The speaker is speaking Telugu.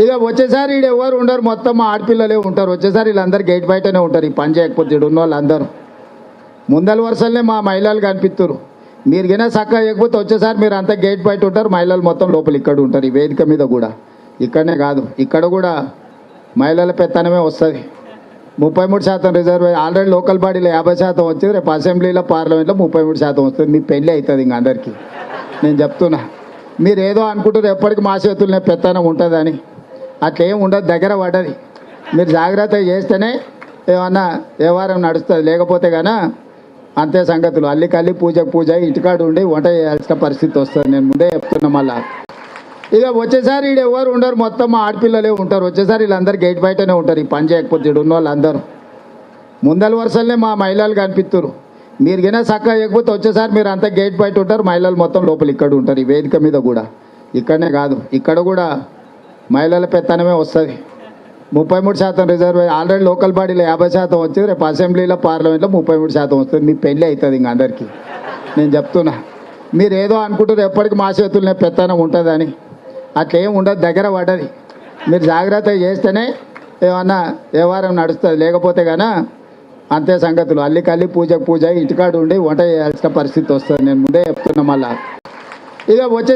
ఇక వచ్చేసారి ఈడ ఎవరు ఉండరు, మొత్తం మా ఆడపిల్లలే ఉంటారు. వచ్చేసారి వీళ్ళందరూ గేట్ బయటనే ఉంటారు. ఈ పని చేయకపోతే ఈడ ఉన్న వాళ్ళందరూ ముందల వరుసలనే మా మహిళలు కనిపిస్తారు. మీరు గినా చక్కగా చేయకపోతే వచ్చేసారి మీరు అంతా గేట్ బయట ఉంటారు, మహిళలు మొత్తం లోపల ఇక్కడ ఉంటారు. ఈ వేదిక మీద కూడా ఇక్కడనే కాదు, ఇక్కడ కూడా మహిళల పెత్తనమే వస్తుంది. 33% రిజర్వ్ ఆల్రెడీ లోకల్ బాడీలో 50% వచ్చింది. రేపు అసెంబ్లీలో పార్లమెంట్లో 33% వస్తుంది. మీ పెళ్ళి అవుతుంది ఇంక అందరికీ. నేను చెప్తున్నా, మీరు ఏదో అనుకుంటారు ఎప్పటికీ మా చేతుల్లోనే పెత్తనం ఉంటుందని. అట్లా ఏం ఉండదు, దగ్గర పడ్డది. మీరు జాగ్రత్త చేస్తేనే ఏమన్నా వ్యవహారం నడుస్తుంది, లేకపోతే కానీ అంతే సంగతులు. అల్లికల్లి పూజకు పూజ, ఇంటికాడు ఉండి వంట చేయాల్సిన పరిస్థితి వస్తుంది. నేను ముందే చెప్తున్నా. మళ్ళా ఇక వచ్చేసారి ఈడ ఎవరు ఉండరు, మొత్తం మా ఆడపిల్లలే ఉంటారు. వచ్చేసారి వీళ్ళందరూ గేట్ బయటనే ఉంటారు. ఈ పని చేయకపోతే ఈడ ఉన్న వాళ్ళందరూ ముందల వరుసలనే మా మహిళలు కనిపిస్తారు. మీరు గినా చక్కగా చేయకపోతే వచ్చేసారి మీరు అంతా గేట్ బయట ఉంటారు, మహిళలు మొత్తం లోపల ఇక్కడ ఉంటారు. ఈ వేదిక మీద కూడా ఇక్కడనే కాదు, ఇక్కడ కూడా మహిళల పెత్తనమే వస్తుంది. 33% రిజర్వ్ ఆల్రెడీ లోకల్ బాడీలో 50% వచ్చింది. రేపు అసెంబ్లీలో పార్లమెంట్లో 33% వస్తుంది. మీ పెళ్ళి అవుతుంది ఇంక అందరికీ. నేను చెప్తున్నా, మీరు ఏదో అనుకుంటారు ఎప్పటికీ మా చేతుల్లోనే పెత్తనం ఉంటుందని. అట్లా ఏం ఉండదు, దగ్గర పడ్డది. మీరు జాగ్రత్త చేస్తేనే ఏమన్నా వ్యవహారం నడుస్తుంది, లేకపోతే కానీ అంతే సంగతులు. అల్లికల్లి పూజకు పూజ, ఇంటికాడు ఉండి వంట చేయాల్సిన పరిస్థితి వస్తుంది. నేను ముందే చెప్తున్నా. మళ్ళా ఇక వచ్చే